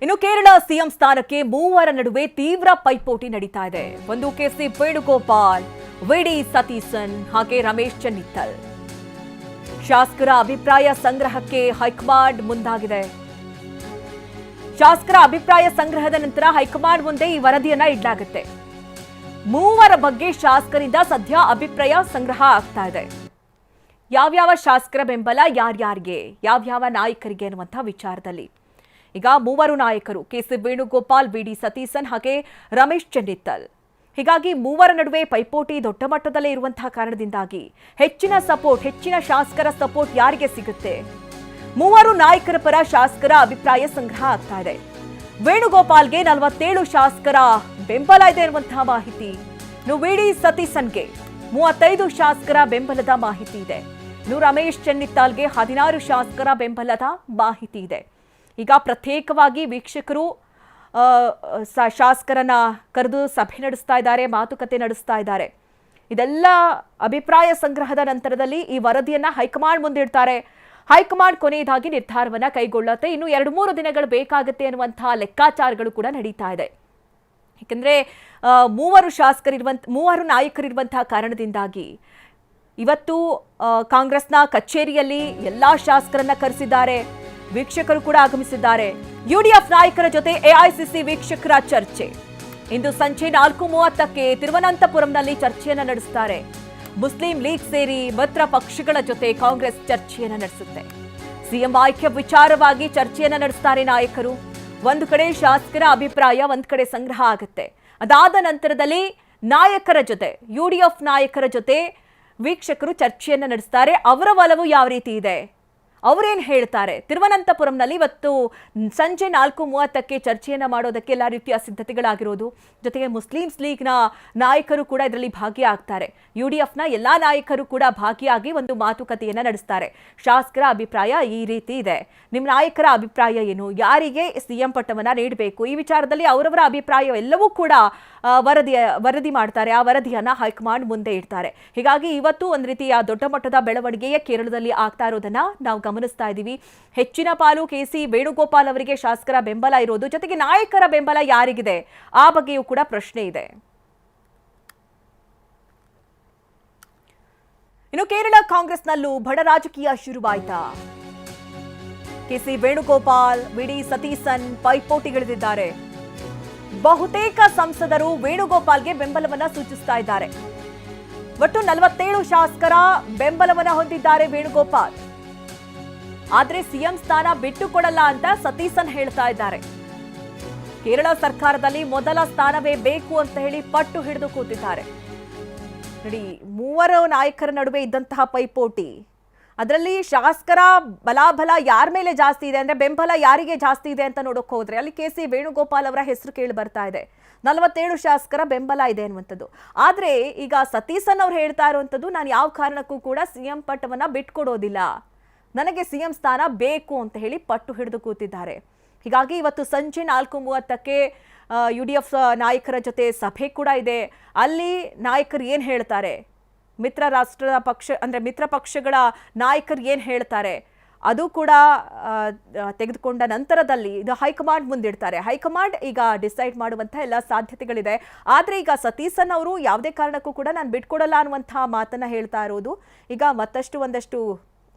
ಇನ್ನು ಕೇರಳ ಸಿಎಂ ಸ್ಥಾನಕ್ಕೆ ಮೂವರ ನಡುವೆ ತೀವ್ರ ಪೈಪೋಟಿ ನಡೀತಾ ಇದೆ. ಒಂದು ಕೆಸಿ ವೇಣುಗೋಪಾಲ್, ವಿಡಿ ಸತೀಸನ್ ಹಾಗೆ ರಮೇಶ್ ಚೆನ್ನಿತ್ತಲ್. ಶಾಸಕರ ಅಭಿಪ್ರಾಯ ಸಂಗ್ರಹಕ್ಕೆ ಹೈಕಮಾಂಡ್ ಮುಂದಾಗಿದೆ. ಶಾಸಕರ ಅಭಿಪ್ರಾಯ ಸಂಗ್ರಹದ ನಂತರ ಹೈಕಮಾಂಡ್ ಮುಂದೆ ಈ ವರದಿಯನ್ನ ಇಡಲಾಗುತ್ತೆ. ಮೂವರ ಬಗ್ಗೆ ಶಾಸಕರಿಂದ ಸದ್ಯ ಅಭಿಪ್ರಾಯ ಸಂಗ್ರಹ ಆಗ್ತಾ ಇದೆ. ಯಾವ್ಯಾವ ಶಾಸಕರ ಬೆಂಬಲ ಯಾರ್ಯಾರಿಗೆ, ಯಾವ್ಯಾವ ನಾಯಕರಿಗೆ ಅನ್ನುವಂಥ ವಿಚಾರದಲ್ಲಿ ಈಗ ಮೂವರು ನಾಯಕರು ಕೆಸಿ ವೇಣುಗೋಪಾಲ್, ವಿಡಿ ಸತೀಸನ್ ಹಾಗೆ ರಮೇಶ್ ಚೆನ್ನಿತ್ತಲ್. ಹೀಗಾಗಿ ಮೂವರ ನಡುವೆ ಪೈಪೋಟಿ ದೊಡ್ಡ ಮಟ್ಟದಲ್ಲೇ ಇರುವಂತಹ ಕಾರಣದಿಂದಾಗಿ ಹೆಚ್ಚಿನ ಶಾಸಕರ ಸಪೋರ್ಟ್ ಯಾರಿಗೆ ಸಿಗುತ್ತೆ? ಮೂವರು ನಾಯಕರ ಪರ ಶಾಸಕರ ಅಭಿಪ್ರಾಯ ಸಂಗ್ರಹ ಆಗ್ತಾ ಇದೆ. ವೇಣುಗೋಪಾಲ್ಗೆ 47 ಶಾಸಕರ ಬೆಂಬಲ ಇದೆ ಎನ್ನುವಂತಹ ಮಾಹಿತಿ. ಇನ್ನು ವಿಡಿ ಸತೀಸನ್ಗೆ 35 ಶಾಸಕರ ಬೆಂಬಲದ ಮಾಹಿತಿ ಇದೆ. ಇನ್ನು ರಮೇಶ್ ಚೆನ್ನಿತ್ತಾಲ್ಗೆ 16 ಶಾಸಕರ ಬೆಂಬಲದ ಮಾಹಿತಿ ಇದೆ. ಈಗ ಪ್ರತ್ಯೇಕವಾಗಿ ವೀಕ್ಷಕರು ಶಾಸಕರನ್ನ ಕರೆದು ಸಭೆ ನಡೆಸ್ತಾ ಇದ್ದಾರೆ, ಮಾತುಕತೆ ನಡೆಸ್ತಾ ಇದ್ದಾರೆ. ಇದೆಲ್ಲ ಅಭಿಪ್ರಾಯ ಸಂಗ್ರಹದ ನಂತರದಲ್ಲಿ ಈ ವರದಿಯನ್ನ ಹೈಕಮಾಂಡ್ ಮುಂದಿಡ್ತಾರೆ. ಹೈಕಮಾಂಡ್ ಕೊನೆಯದಾಗಿ ನಿರ್ಧಾರವನ್ನ ಕೈಗೊಳ್ಳುತ್ತೆ. ಇನ್ನು 2-3 ದಿನಗಳು ಬೇಕಾಗುತ್ತೆ ಅನ್ನುವಂತಹ ಲೆಕ್ಕಾಚಾರಗಳು ಕೂಡ ನಡೀತಾ ಇದೆ. ಯಾಕಂದ್ರೆ ಮೂವರು ನಾಯಕರಿರುವಂತಹ ಕಾರಣದಿಂದಾಗಿ ಇವತ್ತು ಕಾಂಗ್ರೆಸ್ನ ಕಚೇರಿಯಲ್ಲಿ ಎಲ್ಲಾ ಶಾಸಕರನ್ನ ಕರೆಸಿದ್ದಾರೆ. ವೀಕ್ಷಕರು ಕೂಡ ಆಗಮಿಸಿದ್ದಾರೆ. ಯುಡಿಎಫ್ ನಾಯಕರ ಜೊತೆ ಎಐಸಿಸಿ ವೀಕ್ಷಕರ ಚರ್ಚೆ ಇಂದು ಸಂಜೆ 4:30ಕ್ಕೆ ತಿರುವನಂತಪುರಂನಲ್ಲಿ ಚರ್ಚೆಯನ್ನು ನಡೆಸುತ್ತಾರೆ. ಮುಸ್ಲಿಂ ಲೀಗ್ ಸೇರಿ ಮಿತ್ರ ಪಕ್ಷಗಳ ಜೊತೆ ಕಾಂಗ್ರೆಸ್ ಚರ್ಚೆಯನ್ನು ನಡೆಸುತ್ತೆ. ಸಿಎಂ ಆಯ್ಕೆ ವಿಚಾರವಾಗಿ ಚರ್ಚೆಯನ್ನು ನಡೆಸುತ್ತಾರೆ ನಾಯಕರು. ಒಂದು ಕಡೆ ಶಾಸಕರ ಅಭಿಪ್ರಾಯ ಒಂದ್ ಕಡೆ ಸಂಗ್ರಹ ಆಗುತ್ತೆ. ಅದಾದ ನಂತರದಲ್ಲಿ ನಾಯಕರ ಜೊತೆ, ಯುಡಿಎಫ್ ನಾಯಕರ ಜೊತೆ ವೀಕ್ಷಕರು ಚರ್ಚೆಯನ್ನು ನಡೆಸುತ್ತಾರೆ. ಅವರ ಒಲವು ಯಾವ ರೀತಿ ಇದೆ, ಅವರೇನ್ ಹೇಳ್ತಾರೆ? ತಿರುವನಂತಪುರಂನಲ್ಲಿ ಇವತ್ತು ಸಂಜೆ 4:30ಕ್ಕೆ ಚರ್ಚೆಯನ್ನ ಮಾಡೋದಕ್ಕೆ ಎಲ್ಲ ರೀತಿಯ ಸಿದ್ಧತೆಗಳಾಗಿರೋದು. ಜೊತೆಗೆ ಮುಸ್ಲಿಮ್ಸ್ ಲೀಗ್ನ ನಾಯಕರು ಕೂಡ ಇದರಲ್ಲಿ ಭಾಗಿಯಾಗ್ತಾರೆ. ಯುಡಿಎಫ್ನ ಎಲ್ಲಾ ನಾಯಕರು ಕೂಡ ಭಾಗಿಯಾಗಿ ಒಂದು ಮಾತುಕತೆಯನ್ನ ನಡೆಸ್ತಾರೆ. ಶಾಸಕರ ಅಭಿಪ್ರಾಯ ಈ ರೀತಿ ಇದೆ, ನಿಮ್ಮ ನಾಯಕರ ಅಭಿಪ್ರಾಯ ಏನು, ಯಾರಿಗೆ ಸಿಎಂ ಪಟ್ಟವನ್ನ ನೀಡಬೇಕು, ಈ ವಿಚಾರದಲ್ಲಿ ಅವರವರ ಅಭಿಪ್ರಾಯ ಎಲ್ಲವೂ ಕೂಡ ವರದಿ ಮಾಡ್ತಾರೆ. ಆ ವರದಿಯನ್ನ ಹೈಕಮಾಂಡ್ ಮುಂದೆ ಇಡ್ತಾರೆ. ಹೀಗಾಗಿ ಇವತ್ತು ಒಂದು ರೀತಿಯ ದೊಡ್ಡ ಮಟ್ಟದ ಬೆಳವಣಿಗೆಯ ಕೇರಳದಲ್ಲಿ ಆಗ್ತಾ ಇರೋದನ್ನ ನಾವು ಗಮನಿಸ್ತಾ ಇದ್ದೀವಿ. ಹೆಚ್ಚಿನ ಪಾಲು ಕೆಸಿ ವೇಣುಗೋಪಾಲ್ ಅವರಿಗೆ ಶಾಸಕರ ಬೆಂಬಲ ಇರೋದು, ಜೊತೆಗೆ ನಾಯಕರ ಬೆಂಬಲ ಯಾರಿಗಿದೆ ಆ ಬಗ್ಗೆಯೂ ಕೂಡ ಪ್ರಶ್ನೆ ಇದೆ. ಇನ್ನು ಕೇರಳ ಕಾಂಗ್ರೆಸ್ನಲ್ಲೂ ಬಡ ರಾಜಕೀಯ ಶುರುವಾಯಿತಾ? ಕೆಸಿ ವೇಣುಗೋಪಾಲ್, ವಿಡಿ ಸತೀಸನ್ ಪೈಪೋಟಿಗಿಳಿದಿದ್ದಾರೆ. ಬಹುತೇಕ ಸಂಸದರು ವೇಣುಗೋಪಾಲ್ಗೆ ಬೆಂಬಲವನ್ನ ಸೂಚಿಸ್ತಾ ಇದ್ದಾರೆ. ಒಟ್ಟು 47 ಶಾಸಕರ ಬೆಂಬಲವನ್ನ ಹೊಂದಿದ್ದಾರೆ ವೇಣುಗೋಪಾಲ್. ಆದ್ರೆ ಸಿಎಂ ಸ್ಥಾನ ಬಿಟ್ಟುಕೊಡಲ್ಲ ಅಂತ ಸತೀಸನ್ ಹೇಳ್ತಾ ಇದ್ದಾರೆ. ಕೇರಳ ಸರ್ಕಾರದಲ್ಲಿ ಮೊದಲ ಸ್ಥಾನವೇ ಬೇಕು ಅಂತ ಹೇಳಿ ಪಟ್ಟು ಹಿಡಿದು ಕೂತಿದ್ದಾರೆ. ನೋಡಿ, ಮೂವರು ನಾಯಕರ ನಡುವೆ ಇದ್ದಂತಹ ಪೈಪೋಟಿ, ಅದರಲ್ಲಿ ಶಾಸಕರ ಬಲಾಬಲ ಯಾರ ಮೇಲೆ ಜಾಸ್ತಿ ಇದೆ ಅಂದ್ರೆ ಬೆಂಬಲ ಯಾರಿಗೆ ಜಾಸ್ತಿ ಇದೆ ಅಂತ ನೋಡೋಕೆ ಹೋದ್ರೆ ಅಲ್ಲಿ ಕೆಸಿ ವೇಣುಗೋಪಾಲ್ ಅವರ ಹೆಸರು ಕೇಳಿ ಬರ್ತಾ ಇದೆ. 47 ಶಾಸಕರ ಬೆಂಬಲ ಇದೆ ಅನ್ನುವಂಥದ್ದು. ಆದ್ರೆ ಈಗ ಸತೀಸನ್ ಅವ್ರು ಹೇಳ್ತಾ ಇರುವಂಥದ್ದು, ನಾನು ಯಾವ ಕಾರಣಕ್ಕೂ ಕೂಡ ಸಿಎಂ ಪಟ್ಟವನ್ನ ಬಿಟ್ಕೊಡೋದಿಲ್ಲ, ನನಗೆ ಸಿಎಂ ಸ್ಥಾನ ಬೇಕು ಅಂತ ಹೇಳಿ ಪಟ್ಟು ಹಿಡಿದು ಕೂತಿದ್ದಾರೆ. ಹೀಗಾಗಿ ಇವತ್ತು ಸಂಜೆ 4:30ಕ್ಕೆ ಯುಡಿಎಫ್ ನಾಯಕರ ಜೊತೆ ಸಭೆ ಕೂಡ ಇದೆ. ಅಲ್ಲಿ ನಾಯಕರು ಏನ್ ಹೇಳ್ತಾರೆ, ಮಿತ್ರ ಪಕ್ಷಗಳ ನಾಯಕರು ಏನ್ ಹೇಳ್ತಾರೆ ಅದು ಕೂಡ ತೆಗೆದುಕೊಂಡ ನಂತರದಲ್ಲಿ ಇದು ಹೈಕಮಾಂಡ್ ಮುಂದಿಡ್ತಾರೆ. ಹೈಕಮಾಂಡ್ ಈಗ ಡಿಸೈಡ್ ಮಾಡುವಂತಹ ಎಲ್ಲ ಸಾಧ್ಯತೆಗಳಿದೆ. ಆದ್ರೆ ಈಗ ಸತೀಸನ್ ಅವರು ಯಾವುದೇ ಕಾರಣಕ್ಕೂ ಕೂಡ ನಾನು ಬಿಟ್ಕೊಡಲ್ಲ ಅನ್ನುವಂತಹ ಮಾತನ್ನ ಹೇಳ್ತಾ ಇರೋದು ಈಗ ಒಂದಷ್ಟು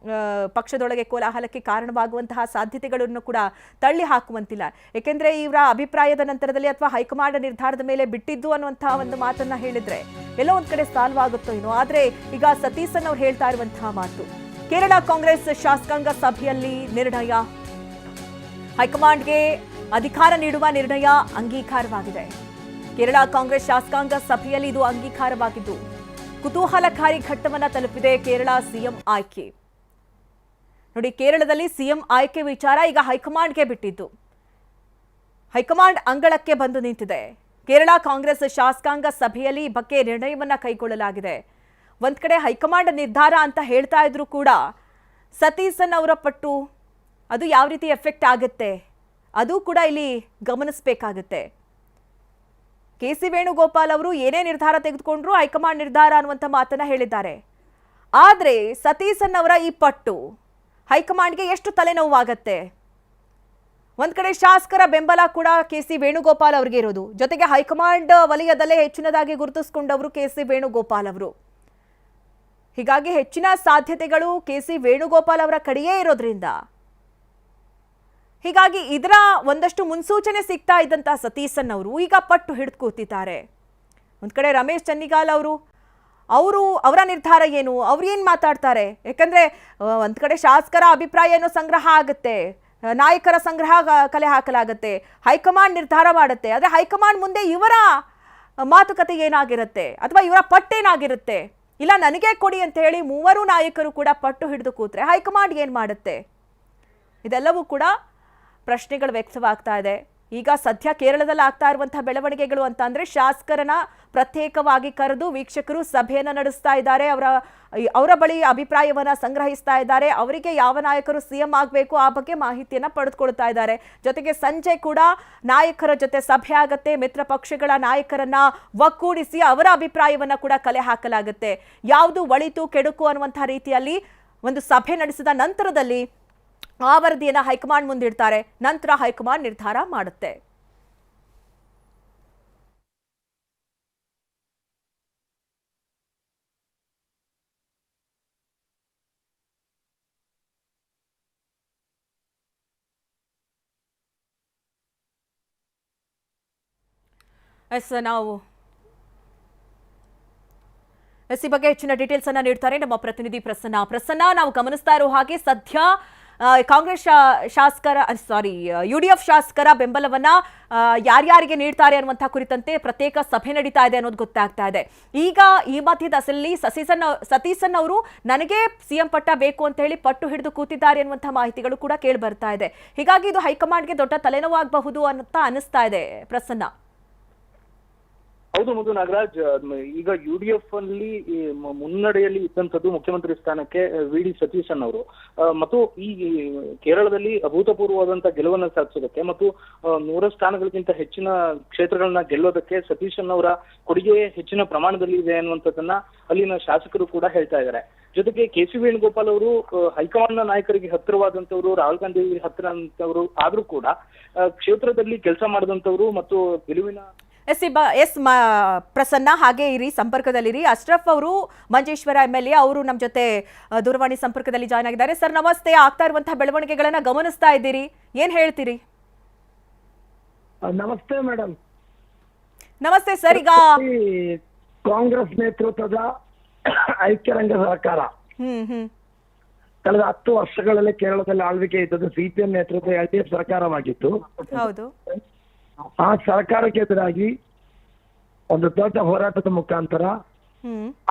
ಪಕ್ಷದೊಳಗೆ ಕೋಲಾಹಲಕ್ಕೆ ಕಾರಣವಾಗುವಂತಹ ಸಾಧ್ಯತೆಗಳನ್ನು ಕೂಡ ತಳ್ಳಿ ಹಾಕುವಂತಿಲ್ಲ. ಏಕೆಂದ್ರೆ ಇವರ ಅಭಿಪ್ರಾಯದ ನಂತರದಲ್ಲಿ ಅಥವಾ ಹೈಕಮಾಂಡ್ ನಿರ್ಧಾರದ ಮೇಲೆ ಬಿಟ್ಟಿದ್ದು ಅನ್ನುವಂತಹ ಒಂದು ಮಾತನ್ನ ಹೇಳಿದ್ರೆ ಎಲ್ಲೋ ಒಂದ್ ಕಡೆ ಸಾಲ್ವ್ ಆಗುತ್ತೋ ಏನೋ. ಆದ್ರೆ ಈಗ ಸತೀಸನ್ ಅವ್ರು ಹೇಳ್ತಾ ಇರುವಂತಹ ಮಾತು, ಕೇರಳ ಕಾಂಗ್ರೆಸ್ ಶಾಸಕಾಂಗ ಸಭೆಯಲ್ಲಿ ನಿರ್ಣಯ, ಹೈಕಮಾಂಡ್ಗೆ ಅಧಿಕಾರ ನೀಡುವ ನಿರ್ಣಯ ಅಂಗೀಕಾರವಾಗಿದೆ. ಕೇರಳ ಕಾಂಗ್ರೆಸ್ ಶಾಸಕಾಂಗ ಸಭೆಯಲ್ಲಿ ಇದು ಅಂಗೀಕಾರವಾಗಿದ್ದು ಕುತೂಹಲಕಾರಿ ಘಟ್ಟವನ್ನ ತಲುಪಿದೆ ಕೇರಳ ಸಿಎಂ ಆಯ್ಕೆ. ನೋಡಿ, ಕೇರಳದಲ್ಲಿ ಸಿಎಂ ಆಯ್ಕೆ ವಿಚಾರ ಈಗ ಹೈಕಮಾಂಡ್ಗೆ ಬಿಟ್ಟಿದ್ದು. ಹೈಕಮಾಂಡ್ ಅಂಗಳಕ್ಕೆ ಬಂದು ನಿಂತಿದೆ. ಕೇರಳ ಕಾಂಗ್ರೆಸ್ ಶಾಸಕಾಂಗ ಸಭೆಯಲ್ಲಿ ಈ ಬಗ್ಗೆ ನಿರ್ಣಯವನ್ನ ಕೈಗೊಳ್ಳಲಾಗಿದೆ. ಒಂದ್ ಕಡೆ ಹೈಕಮಾಂಡ್ ನಿರ್ಧಾರ ಅಂತ ಹೇಳ್ತಾ ಇದ್ರು ಕೂಡ ಸತೀಸನ್ ಅವರ ಪಟ್ಟು ಅದು ಯಾವ ರೀತಿ ಎಫೆಕ್ಟ್ ಆಗುತ್ತೆ ಅದು ಕೂಡ ಇಲ್ಲಿ ಗಮನಿಸಬೇಕಾಗುತ್ತೆ. ಕೆಸಿ ವೇಣುಗೋಪಾಲ್ ಅವರು ಏನೇ ನಿರ್ಧಾರ ತೆಗೆದುಕೊಂಡ್ರು ಹೈಕಮಾಂಡ್ ನಿರ್ಧಾರ ಅನ್ನುವಂಥ ಮಾತನ್ನ ಹೇಳಿದ್ದಾರೆ. ಆದ್ರೆ ಸತೀಸನ್ ಅವರ ಈ ಪಟ್ಟು ಹೈಕಮಾಂಡ್ಗೆ ಎಷ್ಟು ತಲೆನೋವಾಗತ್ತೆ ಒಂದ್ ಕಡೆ ಶಾಸಕರ ಬೆಂಬಲ ಕೂಡ ಕೆ.ಸಿ. ವೇಣುಗೋಪಾಲ್ ಅವರಿಗೆ ಇರೋದು, ಜೊತೆಗೆ ಹೈಕಮಾಂಡ್ ವಲಯದಲ್ಲೇ ಹೆಚ್ಚಿನದಾಗಿ ಗುರುತಿಸಿಕೊಂಡವರು ಕೆ.ಸಿ. ವೇಣುಗೋಪಾಲ್ ಅವರು. ಹೀಗಾಗಿ ಹೆಚ್ಚಿನ ಸಾಧ್ಯತೆಗಳು ಕೆ.ಸಿ. ವೇಣುಗೋಪಾಲ್ ಅವರ ಕಡೆಯೇ ಇರೋದ್ರಿಂದ ಹೀಗಾಗಿ ಇದರ ಒಂದಷ್ಟು ಮುನ್ಸೂಚನೆ ಸಿಗ್ತಾ ಇದ್ದಂತಹ ಸತೀಸನ್ ಅವರು ಈಗ ಪಟ್ಟು ಹಿಡಿದು ಕೂತಿದ್ದಾರೆ. ಒಂದ್ ಕಡೆ ರಮೇಶ್ ಚೆನ್ನಿಗಾಲ್ ಅವರ ನಿರ್ಧಾರ ಏನು, ಅವ್ರು ಏನ್ ಮಾತಾಡ್ತಾರೆ? ಯಾಕಂದ್ರೆ ಒಂದ್ ಕಡೆ ಶಾಸಕರ ಅಭಿಪ್ರಾಯ ಏನೋ ಸಂಗ್ರಹ ಆಗುತ್ತೆ, ನಾಯಕರ ಸಂಗ್ರಹ ಕಲೆ ಹಾಕಲಾಗುತ್ತೆ, ಹೈಕಮಾಂಡ್ ನಿರ್ಧಾರ ಮಾಡುತ್ತೆ. ಆದ್ರೆ ಹೈಕಮಾಂಡ್ ಮುಂದೆ ಇವರ ಮಾತುಕತೆ ಏನಾಗಿರುತ್ತೆ ಅಥವಾ ಇವರ ಪಟ್ಟೇನಾಗಿರುತ್ತೆ? ಇಲ್ಲ ನನಗೆ ಕೊಡಿ ಅಂತ ಹೇಳಿ ಮೂವರು ನಾಯಕರು ಕೂಡ ಪಟ್ಟು ಹಿಡಿದು ಕೂತ್ರೆ ಹೈಕಮಾಂಡ್ ಏನ್ ಮಾಡುತ್ತೆ? ಇದೆಲ್ಲವೂ ಕೂಡ ಪ್ರಶ್ನೆಗಳು ವ್ಯಕ್ತವಾಗ್ತಾ ಇದೆ. ಈಗ ಸದ್ಯ ಕೇರಳದಲ್ಲಿ ಆಗ್ತಾ ಇರುವಂತಹ ಬೆಳವಣಿಗೆಗಳು ಅಂತ ಅಂದ್ರೆ ಶಾಸಕರನ್ನ ಪ್ರತ್ಯೇಕವಾಗಿ ಕರೆದು ವೀಕ್ಷಕರು ಸಭೆಯನ್ನ ನಡೆಸ್ತಾ ಇದ್ದಾರೆ, ಅವರ ಬಳಿ ಅಭಿಪ್ರಾಯವನ್ನ ಸಂಗ್ರಹಿಸ್ತಾ ಇದ್ದಾರೆ. ಅವರಿಗೆ ಯಾವ ನಾಯಕರು ಸಿಎಂ ಆಗಬೇಕು ಆ ಬಗ್ಗೆ ಮಾಹಿತಿಯನ್ನ ಪಡೆದುಕೊಳ್ತಾ ಇದ್ದಾರೆ. ಜೊತೆಗೆ ಸಂಜೆ ಕೂಡ ನಾಯಕರ ಜೊತೆ ಸಭೆ ಆಗತ್ತೆ, ಮಿತ್ರ ಪಕ್ಷಗಳ ನಾಯಕರನ್ನ ಒಗ್ಗೂಡಿಸಿ ಅವರ ಅಭಿಪ್ರಾಯವನ್ನ ಕೂಡ ಕಲೆ ಹಾಕಲಾಗುತ್ತೆ. ಯಾವುದು ಒಳಿತು ಕೆಡುಕು ಅನ್ನುವಂತಹ ರೀತಿಯಲ್ಲಿ ಒಂದು ಸಭೆ ನಡೆಸಿದ ನಂತರದಲ್ಲಿ ಆ ವರದಿಯನ್ನ ಹೈಕಮಾಂಡ್ ಮುಂದಿಡ್ತಾರೆ. ನಂತರ ಹೈಕಮಾಂಡ್ ನಿರ್ಧಾರ ಮಾಡುತ್ತೆ. ಈ ಬಗ್ಗೆ ಹೆಚ್ಚಿನ ಡೀಟೇಲ್ಸ್ ಅನ್ನ ನೀಡ್ತಾರೆ ನಮ್ಮ ಪ್ರತಿನಿಧಿ ಪ್ರಸನ್ನ. ನಾವು ಗಮನಿಸ್ತಾ ಇರೋ ಹಾಗೆ ಸದ್ಯ ಕಾಂಗ್ರೆಸ್ UDF ಶಾಸಕರ ಬೆಂಬಲವನ್ನ ಯಾರ್ಯಾರಿಗೆ ನೀಡ್ತಾರೆ ಅನ್ನುವಂಥ ಕುರಿತಂತೆ ಪ್ರತ್ಯೇಕ ಸಭೆ ನಡೀತಾ ಇದೆ ಅನ್ನೋದು ಗೊತ್ತಾಗ್ತಾ ಇದೆ. ಈಗ ಈ ಮಧ್ಯದಲ್ಲಿ ಸತೀಸನ್ ಅವರು ನನಗೆ ಸಿಎಂ ಪಟ್ಟ ಬೇಕು ಅಂತ ಹೇಳಿ ಪಟ್ಟು ಹಿಡಿದು ಕೂತಿದ್ದಾರೆ ಅನ್ನುವಂಥ ಮಾಹಿತಿಗಳು ಕೂಡ ಕೇಳಿ ಬರ್ತಾ ಇದೆ. ಹೀಗಾಗಿ ಇದು ಹೈಕಮಾಂಡ್ಗೆ ದೊಡ್ಡ ತಲೆನೋವಾಗಬಹುದು ಅಂತ ಅನಿಸ್ತಾ ಇದೆ. ಪ್ರಸನ್ನ. ಹೌದು ಮಧು ನಾಗರಾಜ್, ಈಗ UDF ಅಲ್ಲಿ ಮುನ್ನಡೆಯಲ್ಲಿ ಇದ್ದಂಥದ್ದು ಮುಖ್ಯಮಂತ್ರಿ ಸ್ಥಾನಕ್ಕೆ ವಿ.ಡಿ. ಸತೀಶನ್ ಅವರು ಮತ್ತು ಈ ಕೇರಳದಲ್ಲಿ ಅಭೂತಪೂರ್ವವಾದಂತಹ ಗೆಲುವನ್ನು ಸಾಧಿಸೋದಕ್ಕೆ ಮತ್ತು 100 ಸ್ಥಾನಗಳಿಗಿಂತ ಹೆಚ್ಚಿನ ಕ್ಷೇತ್ರಗಳನ್ನ ಗೆಲ್ಲೋದಕ್ಕೆ ಸತೀಶನ್ ಅವರ ಕೊಡುಗೆ ಹೆಚ್ಚಿನ ಪ್ರಮಾಣದಲ್ಲಿ ಇದೆ ಅನ್ನುವಂಥದ್ದನ್ನ ಅಲ್ಲಿನ ಶಾಸಕರು ಕೂಡ ಹೇಳ್ತಾ ಇದ್ದಾರೆ. ಜೊತೆಗೆ ಕೆ.ಸಿ. ವೇಣುಗೋಪಾಲ್ ಅವರು ಹೈಕಮಾಂಡ್ ನಾಯಕರಿಗೆ ಹತ್ತಿರವಾದಂತವರು, ರಾಹುಲ್ ಗಾಂಧಿ ಹತ್ತಿರ ಅಂತವರು ಆದ್ರೂ ಕೂಡ ಕ್ಷೇತ್ರದಲ್ಲಿ ಕೆಲಸ ಮಾಡಿದಂತವರು ಮತ್ತು ಗೆಲುವಿನ ಪ್ರಸನ್ನ ಹಾಗೆ ಇರಿ, ಸಂಪರ್ಕದಲ್ಲಿರಿ. ಅಶ್ರಫ್ ಅವರು ಮಂಜೇಶ್ವರ MLA ಅವರು ನಮ್ಮ ಜೊತೆ ದೂರವಾಣಿ ಸಂಪರ್ಕದಲ್ಲಿ ಜಾಯ್ನ್ ಆಗಿದ್ದಾರೆ. ಸರ್ ನಮಸ್ತೆ. ಆಗ್ತಾ ಇರುವಂತಹ ಬೆಳವಣಿಗೆಗಳನ್ನ ಗಮನಿಸ್ತಾ ಇದ್ದೀರಿ, ಏನ್ ಹೇಳ್ತೀರಿ? ನಮಸ್ತೆ ಮೇಡಮ್. ನಮಸ್ತೆ ಸರ್. ಈಗ ಕಾಂಗ್ರೆಸ್ ನೇತೃತ್ವದ ಐಕ್ಯರಂಗ ಸರ್ಕಾರ ಕಳೆದ 10 ವರ್ಷಗಳಲ್ಲಿ ಕೇರಳದಲ್ಲಿ ಆಳ್ವಿಕೆ ಇದ್ದದ್ದು CPM ನೇತೃತ್ವದ LDF ಸರ್ಕಾರವಾಗಿತ್ತು. ಹೌದು. ಆ ಸರ್ಕಾರಕ್ಕೆ ಎದುರಾಗಿ ಒಂದು ದೊಡ್ಡ ಹೋರಾಟದ ಮುಖಾಂತರ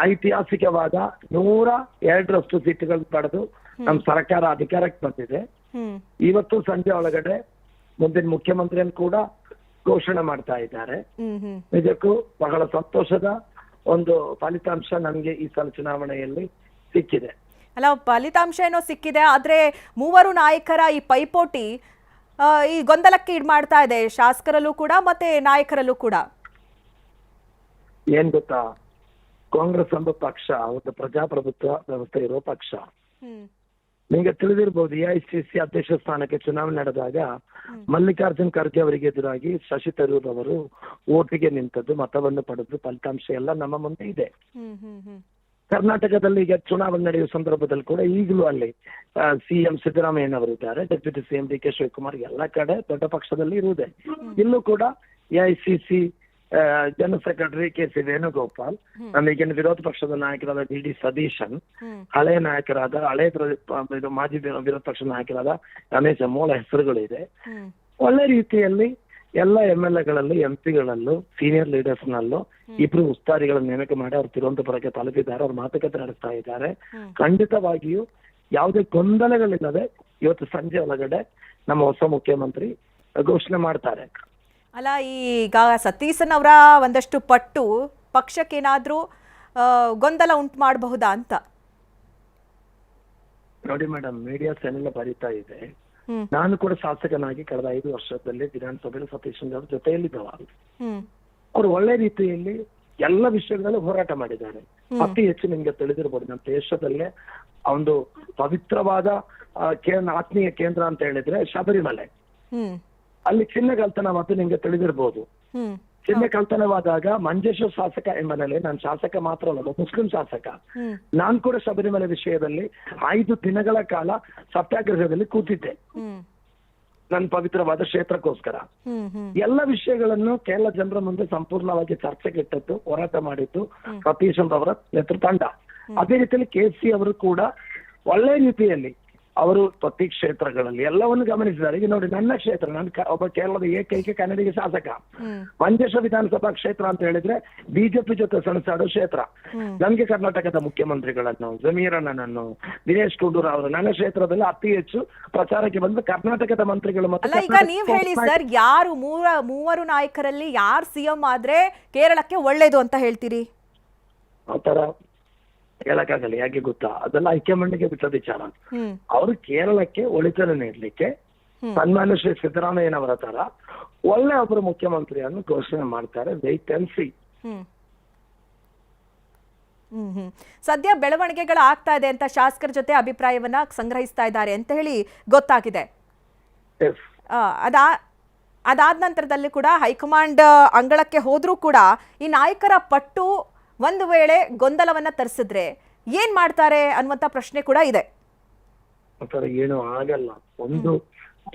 ಐತಿಹಾಸಿಕವಾದ 102ರಷ್ಟು ಸೀಟುಗಳನ್ನು ಪಡೆದು ನಮ್ಮ ಸರ್ಕಾರ ಅಧಿಕಾರಕ್ಕೆ ಬಂದಿದೆ. ಇವತ್ತು ಸಂಜೆ ಒಳಗಡೆ ಮುಂದಿನ ಮುಖ್ಯಮಂತ್ರಿಯನ್ನು ಕೂಡ ಘೋಷಣೆ ಮಾಡ್ತಾ ಇದ್ದಾರೆ. ನಿಜಕ್ಕೂ ಬಹಳ ಸಂತೋಷದ ಒಂದು ಫಲಿತಾಂಶ ನಮಗೆ ಈ ಸಲ ಚುನಾವಣೆಯಲ್ಲಿ ಸಿಕ್ಕಿದೆ. ಅಲ್ಲ, ಫಲಿತಾಂಶ ಏನೋ ಸಿಕ್ಕಿದೆ, ಆದ್ರೆ ಮೂವರು ನಾಯಕರ ಈ ಪೈಪೋಟಿ ಈ ಗೊಂದಲಕ್ಕೆ ಈಡು ಮಾಡ್ತಾ ಇದೆ, ಶಾಸಕರಲ್ಲೂ ಕೂಡ ಮತ್ತೆ ನಾಯಕರಲ್ಲೂ ಕೂಡ. ಏನ್ ಗೊತ್ತಾ, ಕಾಂಗ್ರೆಸ್ ಒಂದು ಪಕ್ಷ, ಒಂದು ಪ್ರಜಾಪ್ರಭುತ್ವ ವ್ಯವಸ್ಥೆ ಇರೋ ಪಕ್ಷ. ನಿಮಗೆ ತಿಳಿದಿರ್ಬೋದು, AICC ಅಧ್ಯಕ್ಷ ಸ್ಥಾನಕ್ಕೆ ಚುನಾವಣೆ ನಡೆದಾಗ ಮಲ್ಲಿಕಾರ್ಜುನ್ ಖರ್ಗೆ ಅವರಿಗೆ ಎದುರಾಗಿ ಶಶಿ ತರೂರ್ ಅವರು ಓಟಿಗೆ ನಿಂತದ್ದು, ಮತವನ್ನು ಪಡೆದು ಫಲಿತಾಂಶ ಎಲ್ಲ ನಮ್ಮ ಮುಂದೆ ಇದೆ. ಕರ್ನಾಟಕದಲ್ಲಿ ಈಗ ಚುನಾವಣೆ ನಡೆಯುವ ಸಂದರ್ಭದಲ್ಲಿ ಕೂಡ ಈಗಲೂ ಅಲ್ಲಿ CM ಸಿದ್ದರಾಮಯ್ಯನವರಿದ್ದಾರೆ, ಡೆಪ್ಯೂಟಿ CM DK ಶಿವಕುಮಾರ್, ಎಲ್ಲ ಕಡೆ ದೊಡ್ಡ ಪಕ್ಷದಲ್ಲಿ ಇರುವುದೇ. ಇಲ್ಲೂ ಕೂಡ AICC general secretary KC. Venugopal, ನಮಗೇನು ವಿರೋಧ ಪಕ್ಷದ ನಾಯಕರಾದ ವಿ.ಡಿ. ಸತೀಶನ್, ಹಳೆಯ ನಾಯಕರಾದ ಮಾಜಿ ವಿರೋಧ ಪಕ್ಷದ ನಾಯಕರಾದ ರಮೇಶ್ ಮೋಳ ಹೆಸರುಗಳಿದೆ. ಒಳ್ಳೆ ರೀತಿಯಲ್ಲಿ ಎಲ್ಲ MLAಗಳಲ್ಲಿ MP ಗಳಲ್ಲೂ ಸೀನಿಯರ್ ಲೀಡರ್ಸ್ ನಲ್ಲೂ ಇಬ್ರು ಉಸ್ತುವಾರಿಗಳನ್ನು ನೇಮಕ ಮಾಡಿ ಅವ್ರು ತಿರುವನಂತಪುರಕ್ಕೆ ತಲುಪಿದ್ದಾರೆ, ಅವ್ರು ಮಾತುಕತೆ ನಡೆಸ್ತಾ ಇದ್ದಾರೆ. ಖಂಡಿತವಾಗಿಯೂ ಯಾವುದೇ ಗೊಂದಲಗಳಿಲ್ಲದೆ ಇವತ್ತು ಸಂಜೆ ಒಳಗಡೆ ನಮ್ಮ ಹೊಸ ಮುಖ್ಯಮಂತ್ರಿ ಘೋಷಣೆ ಮಾಡ್ತಾರೆ. ಅಲ್ಲ, ಈಗ ಸತೀಶನ್ ಅವರ ಒಂದಷ್ಟು ಪಟ್ಟು ಪಕ್ಷಕ್ಕೇನಾದ್ರೂ ಗೊಂದಲ ಉಂಟು ಮಾಡಬಹುದಾ ಅಂತ? ನೋಡಿ ಮೇಡಮ್, ಮೀಡಿಯಾಸ್ ಏನೆಲ್ಲ ಬರೀತಾ ಇದೆ. ನಾನು ಕೂಡ ಶಾಸಕನಾಗಿ ಕಳೆದ 5 ವರ್ಷದಲ್ಲಿ ವಿಧಾನಸಭೆಯಲ್ಲಿ ಸತೀಶನ್ ಅವರ ಜೊತೆಯಲ್ಲಿದ್ದವ. ಅವರು ಒಳ್ಳೆ ರೀತಿಯಲ್ಲಿ ಎಲ್ಲ ವಿಷಯಗಳಲ್ಲಿ ಹೋರಾಟ ಮಾಡಿದ್ದಾರೆ. ಅತಿ ಹೆಚ್ಚು ನಿಮ್ಗೆ ತಿಳಿದಿರ್ಬೋದು, ನಮ್ಮ ದೇಶದಲ್ಲೇ ಒಂದು ಪವಿತ್ರವಾದ ಆತ್ಮೀಯ ಕೇಂದ್ರ ಅಂತ ಹೇಳಿದ್ರೆ ಶಬರಿಮಲೆ. ಅಲ್ಲಿ ಚಿನ್ನ ಕಳ್ತನವಾದ ನಿಮ್ಗೆ ತಿಳಿದಿರ್ಬೋದು. ಹ್ಮ್ ಚಿನ್ನ ಕಳ್ತನವಾದಾಗ ಮಂಜೇಶ್ವರ್ ಶಾಸಕ ಎಂಬನಲ್ಲಿ ನಾನು ಶಾಸಕ ಮಾತ್ರ ಅಲ್ಲ, ಮುಸ್ಲಿಂ ಶಾಸಕ, ಹ್ಮ್ ನಾನ್ ಕೂಡ ಶಬರಿಮಲೆ ವಿಷಯದಲ್ಲಿ 5 ದಿನಗಳ ಕಾಲ ಸತ್ಯಾಗ್ರಹದಲ್ಲಿ ಕೂತಿದ್ದೆ ಹ್ಮ್ ನನ್ನ ಪವಿತ್ರವಾದ ಕ್ಷೇತ್ರಕ್ಕೋಸ್ಕರ. ಹ್ಮ್ ಹ್ಮ್ ಎಲ್ಲ ವಿಷಯಗಳನ್ನು ಕೇರಳ ಜನರ ಮುಂದೆ ಸಂಪೂರ್ಣವಾಗಿ ಚರ್ಚೆಗಿಟ್ಟದ್ದು, ಹೋರಾಟ ಮಾಡಿದ್ದು ಸತೀಶ್ ಅವರ ನೇತೃತ್ವ ತಂಡ. ಅದೇ ರೀತಿಯಲ್ಲಿ KC ಅವರು ಕೂಡ ಒಳ್ಳೆ ರೀತಿಯಲ್ಲಿ ಅವರು ಪ್ರತಿ ಕ್ಷೇತ್ರಗಳಲ್ಲಿ ಎಲ್ಲವನ್ನು ಗಮನಿಸಿದ್ದಾರೆ. ಈಗ ನೋಡಿ, ನನ್ನ ಕ್ಷೇತ್ರ, ನಾನು ಒಬ್ಬ ಕೇರಳದ ಏಕೈಕ ಕನ್ನಡಿಗ ಶಾಸಕ. ಮಂಜೇಶ್ವರ ವಿಧಾನಸಭಾ ಕ್ಷೇತ್ರ ಅಂತ ಹೇಳಿದ್ರೆ ಬಿಜೆಪಿ ಜೊತೆ ಸೆಣಸಾಡೋ ಕ್ಷೇತ್ರ. ನನ್ಗೆ ಕರ್ನಾಟಕದ ಮುಖ್ಯಮಂತ್ರಿಗಳನ್ನು, ಜಮೀರಣ್ಣನನ್ನು, ದಿನೇಶ್ ಗುಂಡೂರಾವ್ ಅವರು ನನ್ನ ಕ್ಷೇತ್ರದಲ್ಲಿ ಅತಿ ಹೆಚ್ಚು ಪ್ರಚಾರಕ್ಕೆ ಬಂದು ಕರ್ನಾಟಕದ ಮಂತ್ರಿಗಳು ಮತ್ತು ಅಲ್ಲ, ಈಗ ನೀವ್ ಹೇಳಿ ಸರ್, ಯಾರು ಮೂವರು ನಾಯಕರಲ್ಲಿ ಯಾರು CM ಆದ್ರೆ ಕೇರಳಕ್ಕೆ ಒಳ್ಳೇದು ಅಂತ ಹೇಳ್ತೀರಿ? ಆತರ ಹೇಳಕ್ಕಾಗಲ್ಲ. ಯಾಕೆ ಗೊತ್ತಾ, ಅದೆಲ್ಲ ಹೈಕಮಾಂಡ್ಗೆ ಬಿಟ್ಟ ವಿಚಾರ. ಅವರು ಕೇರಳಕ್ಕೆ ಒಳಿತನ್ನು ನೀಡಲಿಕ್ಕೆ ಸನ್ಮಾನ್ಯ ಶ್ರೀ ಸಿದ್ದರಾಮಯ್ಯನವರ ತರ ಒಳ್ಳೆ ಒಬ್ಬರು ಮುಖ್ಯಮಂತ್ರಿಯನ್ನು ಘೋಷಣೆ ಮಾಡ್ತಾರೆ. Wait and see. ಸದ್ಯ ಬೆಳವಣಿಗೆಗಳು ಆಗ್ತಾ ಇದೆ ಅಂತ ಶಾಸಕರ ಜೊತೆ ಅಭಿಪ್ರಾಯವನ್ನ ಸಂಗ್ರಹಿಸ್ತಾ ಇದ್ದಾರೆ ಅಂತ ಹೇಳಿ ಗೊತ್ತಾಗಿದೆ. ಅದಾದ ನಂತರದಲ್ಲಿ ಕೂಡ ಹೈಕಮಾಂಡ್ ಅಂಗಳಕ್ಕೆ ಹೋದ್ರೂ ಕೂಡ ಈ ನಾಯಕರ ಪಟ್ಟು ಒಂದು ವೇಳೆ ಗೊಂದಲವನ್ನ ತರಿಸಿದ್ರೆ ಏನ್ ಮಾಡ್ತಾರೆ ಅನ್ನುವಂತ ಪ್ರಶ್ನೆ ಕೂಡ ಇದೆ. ಏನು ಆಗಲ್ಲ. ಒಂದು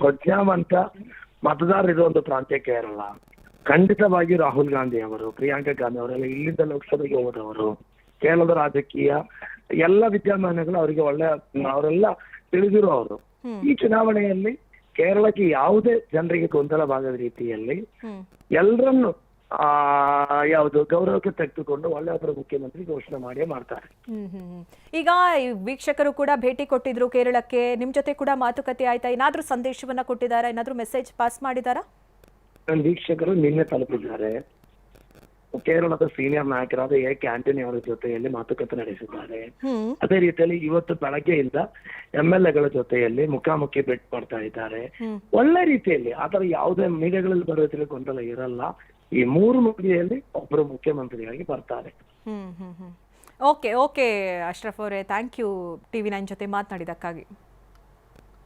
ಪ್ರಜ್ಞಾವಂತ ಮತದಾರರಿರೋ ಒಂದು ಪ್ರಾಂತ್ಯ ಕೇರಳ. ಖಂಡಿತವಾಗಿ ರಾಹುಲ್ ಗಾಂಧಿ ಅವರು, ಪ್ರಿಯಾಂಕಾ ಗಾಂಧಿ ಅವರೆಲ್ಲ ಇಲ್ಲಿಂದ ಲೋಕಸಭೆಗೆ ಹೋದವರು. ಕೇರಳದ ರಾಜಕೀಯ ಎಲ್ಲ ವಿದ್ಯಮಾನಗಳು ಅವರಿಗೆ ಒಳ್ಳೆ, ಅವರೆಲ್ಲ ತಿಳಿದಿರೋ ಅವರು. ಈ ಚುನಾವಣೆಯಲ್ಲಿ ಕೇರಳಕ್ಕೆ ಯಾವುದೇ ಜನರಿಗೆ ಗೊಂದಲವಾಗದ ರೀತಿಯಲ್ಲಿ ಎಲ್ಲರನ್ನು ಯಾವುದು ಗೌರವಕ್ಕೆ ತೆಗೆದುಕೊಂಡು ಒಳ್ಳೆ ಒಬ್ಬರು ಮುಖ್ಯಮಂತ್ರಿ ಘೋಷಣೆ ಮಾಡಿಯೇ ಮಾಡ್ತಾರೆ. ಈಗ ವೀಕ್ಷಕರು ಕೂಡ ಭೇಟಿ ಕೊಟ್ಟಿದ್ರು ಕೇರಳಕ್ಕೆ, ನಿಮ್ ಜೊತೆ ಕೂಡ ಮಾತುಕತೆ ಆಯ್ತಾ? ಏನಾದ್ರೂ ಸಂದೇಶವನ್ನ ಕೊಟ್ಟಿದಾರಾ? ಏನಾದ್ರೂ ಮೆಸೇಜ್ ಪಾಸ್ ಮಾಡಿದಾರಾ? ನನ್ನ ವೀಕ್ಷಕರು ನಿನ್ನೆ ತಲುಪಿದ್ದಾರೆ. ಕೇರಳದ ಸೀನಿಯರ್ ನಾಯಕರಾದ AK ಆಂಟನಿ ಅವರ ಜೊತೆಯಲ್ಲಿ ಮಾತುಕತೆ ನಡೆಸಿದ್ದಾರೆ. ಅದೇ ರೀತಿಯಲ್ಲಿ ಇವತ್ತು ಬೆಳಗ್ಗೆಯಿಂದ MLAಗಳ ಜೊತೆಯಲ್ಲಿ ಮುಖಾಮುಖಿ ಭೇಟಿ ಮಾಡ್ತಾ ಇದ್ದಾರೆ. ಒಳ್ಳೆ ರೀತಿಯಲ್ಲಿ ಆತರ ಯಾವುದೇ ಮೀಡಿಯಾಗಳಲ್ಲಿ ಬರೋ ರೀತಿಯಲ್ಲಿ ಗೊಂದಲ ಇರಲ್ಲ. ಈ 3 ಮಂದಿಯಲ್ಲಿ ಒಬ್ಬರು ಮುಖ್ಯಮಂತ್ರಿಯಾಗಿ ಬರ್ತಾರೆ. ಓಕೆ ಅಶ್ರಫ್ ಅವರೇ, ಥ್ಯಾಂಕ್ ಯು TV9 ಜೊತೆ ಮಾತನಾಡಿದಕ್ಕಾಗಿ.